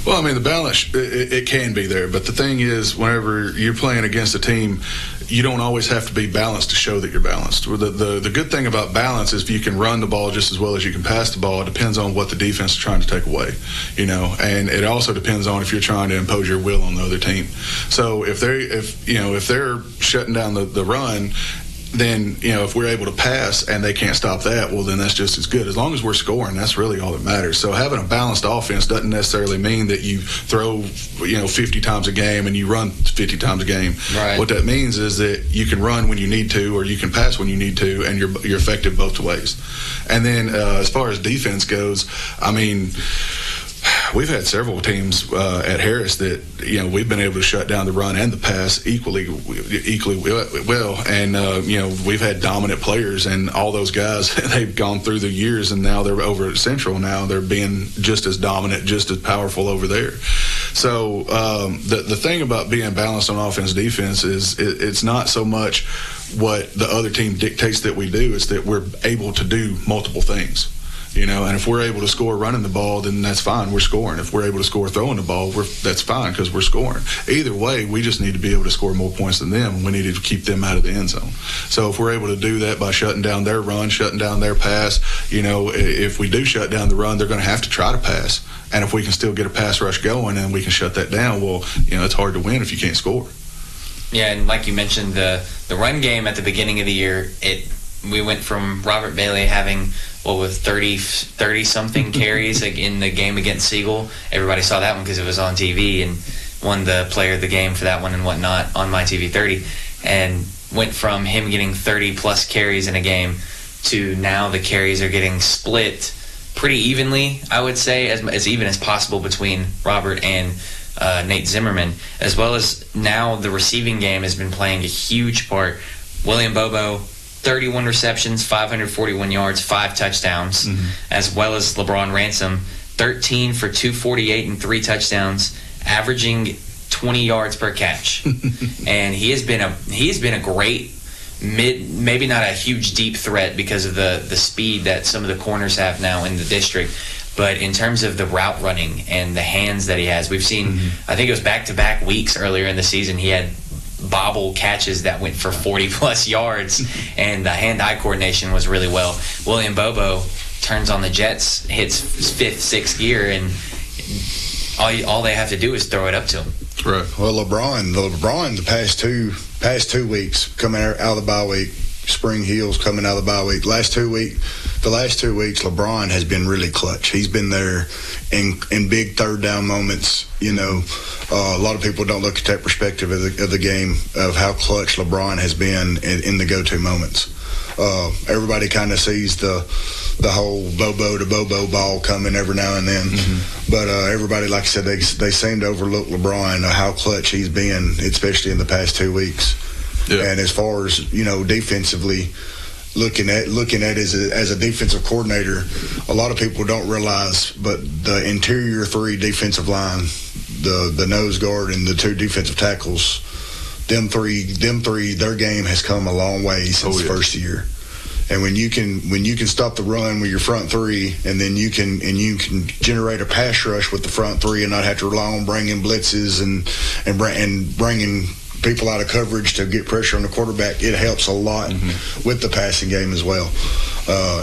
Well, I mean, the balance, it can be there. But the thing is, whenever you're playing against a team, you don't always have to be balanced to show that you're balanced. The good thing about balance is if you can run the ball just as well as you can pass the ball, it depends on what the defense is trying to take away, and it also depends on if you're trying to impose your will on the other team. So if they're shutting down the run, then, if we're able to pass and they can't stop that, well, then that's just as good. As long as we're scoring, that's really all that matters. So having a balanced offense doesn't necessarily mean that you throw, 50 times a game and you run 50 times a game. Right. What that means is that you can run when you need to, or you can pass when you need to, and you're effective both ways. And then as far as defense goes, we've had several teams at Harris that we've been able to shut down the run and the pass equally well, and we've had dominant players, and all those guys they've gone through the years, and now they're over at Central. Now they're being just as dominant, just as powerful over there. So the thing about being balanced on offense defense is it's not so much what the other team dictates that we do; it's that we're able to do multiple things. And if we're able to score running the ball, then that's fine. We're scoring. If we're able to score throwing the ball, that's fine because we're scoring. Either way, we just need to be able to score more points than them, and we need to keep them out of the end zone. So if we're able to do that by shutting down their run, shutting down their pass, if we do shut down the run, they're going to have to try to pass. And if we can still get a pass rush going and we can shut that down, well, it's hard to win if you can't score. Yeah, and like you mentioned, the run game at the beginning of the year, we went from Robert Bailey having with 30-something carries in the game against Siegel. Everybody saw that one because it was on TV, and won the player of the game for that one and whatnot on My TV 30. And went from him getting 30-plus carries in a game to now the carries are getting split pretty evenly, I would say, as even as possible between Robert and Nate Zimmerman, as well as now the receiving game has been playing a huge part. William Bobo, 31 receptions, 541 yards, 5 touchdowns, as well as LeBron Ransom, 13 for 248 and 3 touchdowns, averaging 20 yards per catch. And he has been a great maybe not a huge deep threat because of the speed that some of the corners have now in the district. But in terms of the route running and the hands that he has, we've seen, I think it was back-to-back weeks earlier in the season, he had bobble catches that went for 40-plus yards, and the hand-eye coordination was really well. William Bobo turns on the jets, hits 5th, 6th gear, and all they have to do is throw it up to him. Right. Well, LeBron, the past two weeks coming out of the bye week, Spring Hills coming out of the bye week. The last 2 weeks, LeBron has been really clutch. He's been there in big third down moments. A lot of people don't look at that perspective of the game of how clutch LeBron has been in the go-to moments. Everybody kind of sees the whole Bobo to Bobo ball coming every now and then, but everybody, like I said, they seem to overlook LeBron, how clutch he's been, especially in the past 2 weeks. Yeah. And as far as defensively, looking at it as a defensive coordinator, a lot of people don't realize, but the interior 3 defensive line, the nose guard and the 2 defensive tackles, them three, their game has come a long way since the first year. And when you can stop the run with your front 3, and then you can generate a pass rush with the front 3 and not have to rely on bringing blitzes and bringing people out of coverage to get pressure on the quarterback, it helps a lot with the passing game as well.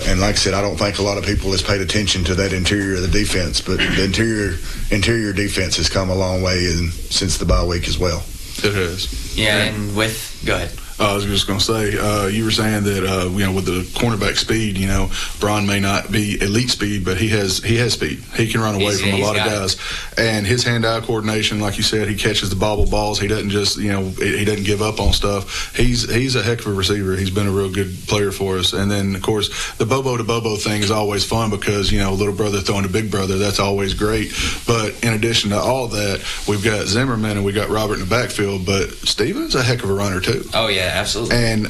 And like I said, I don't think a lot of people has paid attention to that interior of the defense, but the interior defense has come a long way since the bye week as well. It has. Yeah, and go ahead. I was just going to say, you were saying that with the cornerback speed, Braun may not be elite speed, but he has speed. He can run away from a lot of guys, and his hand-eye coordination, like you said, he catches the bobble balls. He doesn't just he doesn't give up on stuff. He's a heck of a receiver. He's been a real good player for us. And then of course the Bobo to Bobo thing is always fun because little brother throwing to big brother, that's always great. But in addition to all that, we've got Zimmerman and we got Robert in the backfield, but Steven's a heck of a runner too. Oh yeah. Absolutely. And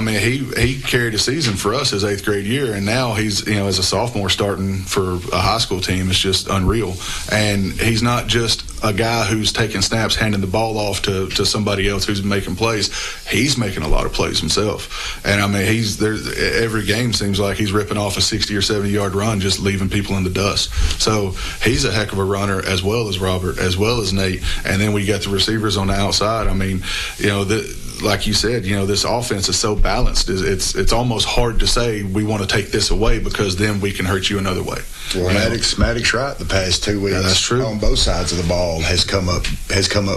he carried a season for us his 8th grade year, and now he's as a sophomore starting for a high school team. It's just unreal. And he's not just a guy who's taking snaps, handing the ball off to somebody else who's making plays. He's making a lot of plays himself. And he's there every game seems like he's ripping off a 60 or 70 yard run, just leaving people in the dust. So he's a heck of a runner, as well as Robert, as well as Nate. And then we got the receivers on the outside. like you said, this offense is so balanced. It's almost hard to say we want to take this away because then we can hurt you another way. Well, Maddox right the past 2 weeks. Yeah, that's true. On both sides of the ball has come up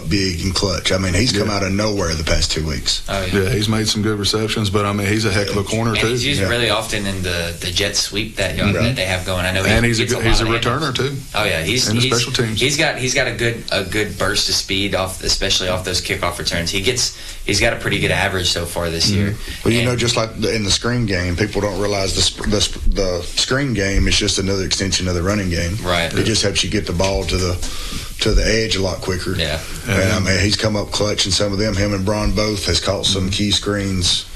big and clutch. I mean, he's come out of nowhere the past 2 weeks. Oh, yeah, he's made some good receptions, but I mean, he's a heck of a corner and too. He's used really often in the jet sweep that they have going. I know, he's a returner too. Oh yeah, he's special teams. He's got a good burst of speed especially off those kickoff returns. He's got a pretty good average so far this year. Well, just like in the screen game, people don't realize the screen game is just another extension of the running game. Right. It just helps you get the ball to the edge a lot quicker. Yeah. And I mean, he's come up clutch in some of them. Him and Braun both has caught some key screens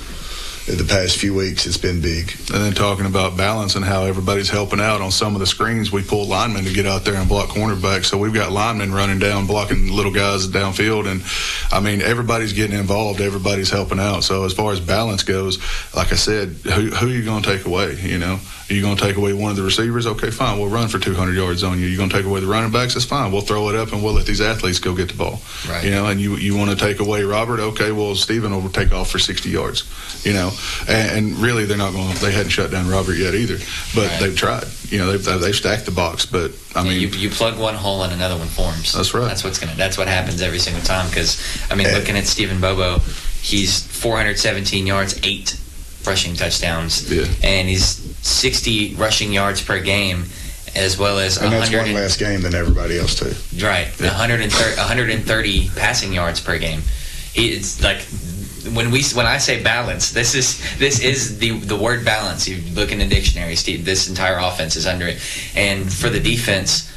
the past few weeks. It's been big. And then talking about balance and how everybody's helping out on some of the screens, we pull linemen to get out there and block cornerbacks. So we've got linemen running down, blocking little guys downfield. And, I mean, everybody's getting involved. Everybody's helping out. So as far as balance goes, like I said, who are you going to take away, Are you going to take away one of the receivers? Okay, fine. We'll run for 200 yards on you. You're going to take away the running backs? That's fine. We'll throw it up and we'll let these athletes go get the ball. Right. And you want to take away Robert? Okay, well, Steven will take off for 60 yards, And really, they hadn't shut down Robert yet either. But they've tried. They've stacked the box. But, I mean. You plug one hole and another one forms. That's right. That's what happens every single time. Because, I mean, looking at Stephen Bobo, he's 417 yards, 8 rushing touchdowns. Yeah. And he's 60 rushing yards per game, as well as 100. And that's one less game than everybody else too. Right. Yeah. 130 passing yards per game. It's like when I say balance, this is the word balance. You look in the dictionary, Steve. This entire offense is under it. And for the defense,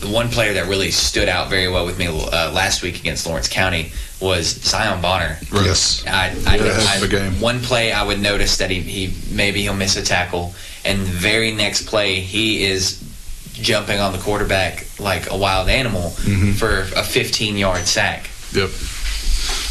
the one player that really stood out very well with me last week against Lawrence County was Zion Bonner. Right. Yes. One play I would notice that he'll miss a tackle, and the very next play he is jumping on the quarterback like a wild animal for a 15-yard sack. Yep.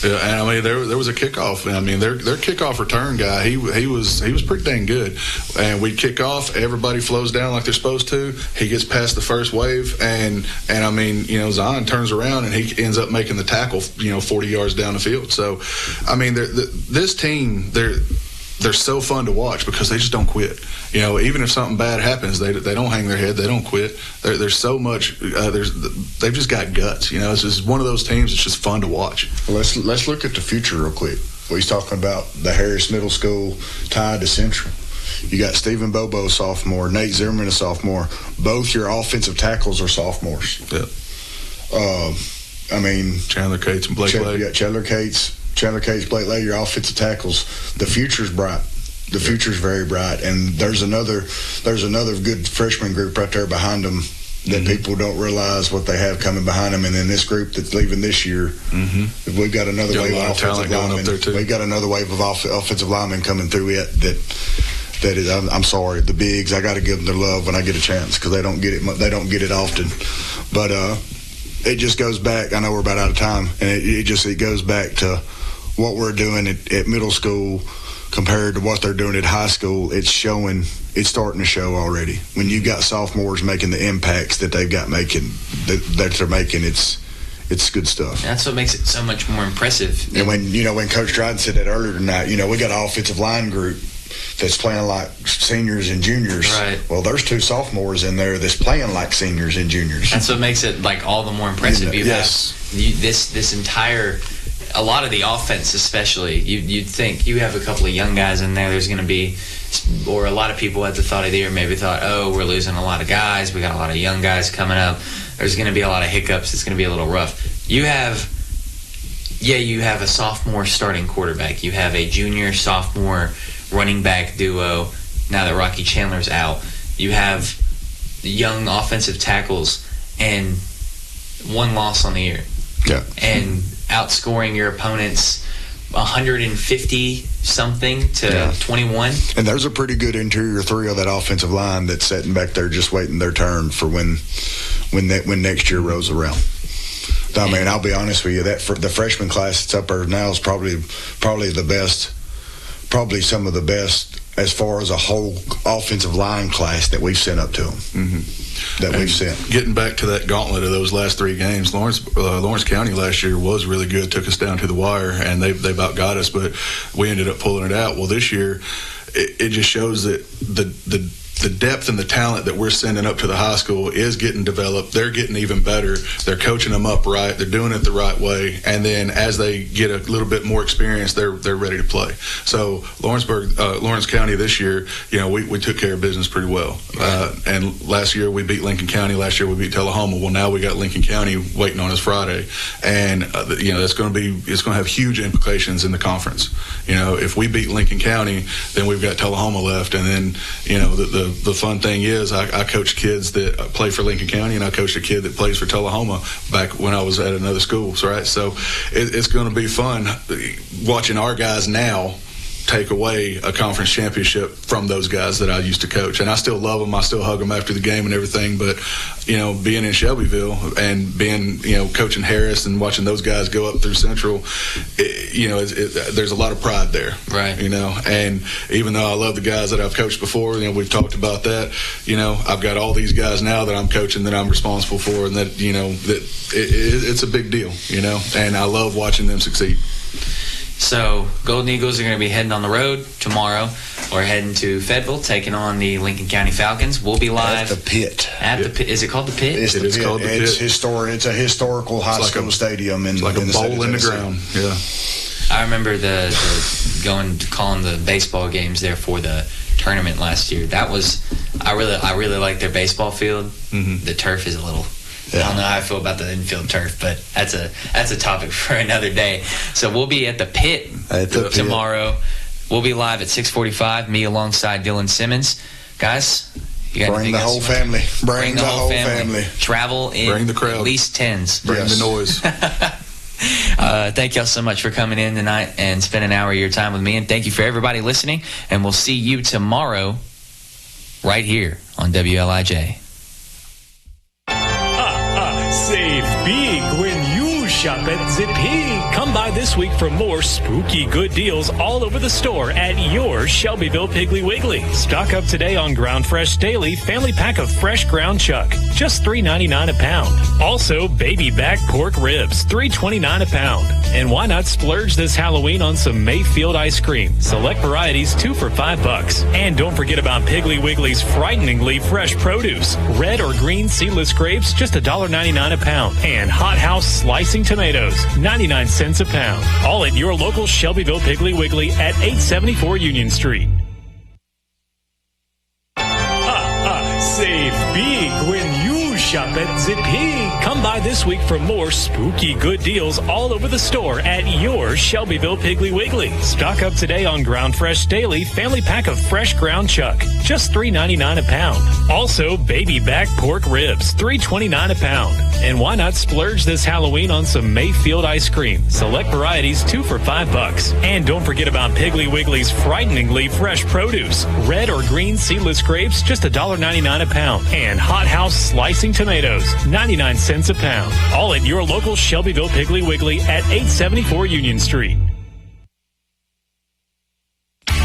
Yeah, and I mean there was a kickoff. I mean their kickoff return guy, he was pretty dang good. And we kick off, everybody flows down like they're supposed to. He gets past the first wave, and I mean Zion turns around and he ends up making the tackle 40 yards down the field. So I mean this team they're so fun to watch because they just don't quit. Even if something bad happens, they don't hang their head. They don't quit. There's so much. They've just got guts. It's just one of those teams. It's just fun to watch. Well, let's look at the future real quick. He's talking about the Harris Middle School tied to Central. You got Stephen Bobo, sophomore. Nate Zimmerman, a sophomore. Both your offensive tackles are sophomores. Yeah. I mean, Chandler Cates and Blake Lay. Yeah, Chandler Cates, Blake Lay, your offensive tackles. The future's bright. The future's very bright, and there's another good freshman group right there behind them that people don't realize what they have coming behind them. And then this group that's leaving this year, we've got another wave of offensive linemen. We've got another wave of offensive linemen coming through it. That is, I'm sorry, the bigs. I got to give them their love when I get a chance because they don't get it. They don't get it often, but it just goes back. I know we're about out of time, and it goes back to what we're doing at middle school compared to what they're doing at high school. It's starting to show already. When you've got sophomores making the impacts that they've got that they're making, it's good stuff. That's what makes it so much more impressive. And when Coach Dryden said that earlier tonight, we got an offensive line group that's playing like seniors and juniors. Right. Well, there's 2 sophomores in there that's playing like seniors and juniors. That's what makes it like all the more impressive. This entire. A lot of the offense, especially, you'd think you have a couple of young guys in there. There's going to be, or a lot of people at the thought of the year maybe thought, we're losing a lot of guys. We got a lot of young guys coming up. There's going to be a lot of hiccups. It's going to be a little rough. You have a sophomore starting quarterback. You have a junior sophomore running back duo. Now that Rocky Chandler's out, you have young offensive tackles and 1 loss on the year. Yeah. And outscoring your opponents 150-something to 21. And there's a pretty good interior 3 of that offensive line that's sitting back there just waiting their turn for when next year rolls around. I mean, I'll be honest with you, the freshman class that's up there now is probably the best, probably some of the best as far as a whole offensive line class that we've sent up to them. That we've sent. Getting back to that gauntlet of those last 3 games, Lawrence County last year was really good, took us down to the wire, and they about got us, but we ended up pulling it out. Well, this year, it just shows that the depth and the talent that we're sending up to the high school is getting developed. They're getting even better. They're coaching them up right. They're doing it the right way. And then as they get a little bit more experience, they're ready to play. So Lawrence County this year, we took care of business pretty well. And last year we beat Lincoln County. Last year we beat Tullahoma. Well, now we got Lincoln County waiting on us Friday, and it's going to have huge implications in the conference. If we beat Lincoln County, then we've got Tullahoma left, and then the fun thing is I coach kids that play for Lincoln County, and I coached a kid that plays for Tullahoma back when I was at another school. Right, so it's going to be fun watching our guys now take away a conference championship from those guys that I used to coach. And I still love them. I still hug them after the game and everything. But, being in Shelbyville and being, coaching Harris and watching those guys go up through Central, there's a lot of pride there. Right. And even though I love the guys that I've coached before, we've talked about that, I've got all these guys now that I'm coaching that I'm responsible for, and that, it's a big deal, and I love watching them succeed. So, Golden Eagles are going to be heading on the road tomorrow. We're heading to Fayetteville, taking on the Lincoln County Falcons. We'll be live at the Pit. The Pit. Is it called the Pit? It's the Pit. Called the Pit. It's a historical high school stadium in like a the bowl in the ground. Yeah. I remember calling the baseball games there for the tournament last year. That was I really like their baseball field. Mm-hmm. The turf is a little. Yeah. I don't know how I feel about the infield turf, but that's a topic for another day. So we'll be at the Pit tomorrow. We'll be live at 6:45. Me alongside Dylan Simmons. Guys, you got bring the whole family. Bring the whole family. Travel in bring the crowd. At least 10s. Bring the noise. Thank y'all so much for coming in tonight and spending an hour of your time with me. And thank you for everybody listening. And we'll see you tomorrow right here on WLIJ. Save big when you shop at Zippy. Come by this week for more spooky good deals all over the store at your Shelbyville Piggly Wiggly. Stock up today on Ground Fresh Daily Family Pack of Fresh Ground Chuck, just $3.99 a pound. Also, baby back pork ribs, $3.29 a pound. And why not splurge this Halloween on some Mayfield ice cream? Select varieties, 2 for $5. And don't forget about Piggly Wiggly's frighteningly fresh produce. Red or green seedless grapes, just $1.99 a pound. And Hot House slicing tomatoes, 99 cents a pound. All at your local Shelbyville Piggly Wiggly at 874 Union Street. Save big when you shop at Zippy. Come by this week for more spooky good deals all over the store at your Shelbyville Piggly Wiggly. Stock up today on Ground Fresh Daily Family Pack of Fresh Ground Chuck, just $3.99 a pound. Also, baby back pork ribs, $3.29 a pound. And why not splurge this Halloween on some Mayfield ice cream? Select varieties, 2 for $5. And don't forget about Piggly Wiggly's frighteningly fresh produce. Red or green seedless grapes, just $1.99 a pound. And Hot House slicing tomatoes, 99 cents a pound. All at your local Shelbyville Piggly Wiggly at 874 Union Street.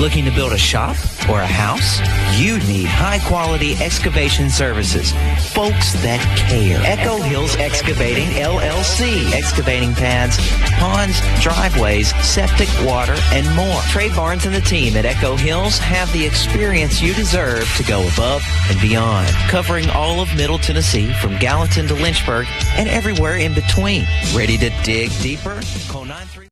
Looking to build a shop or a house? You need high-quality excavation services. Folks that care. Echo Hills Excavating, LLC. Excavating pads, ponds, driveways, septic, water, and more. Trey Barnes and the team at Echo Hills have the experience you deserve to go above and beyond. Covering all of Middle Tennessee from Gallatin to Lynchburg and everywhere in between. Ready to dig deeper? Call 93.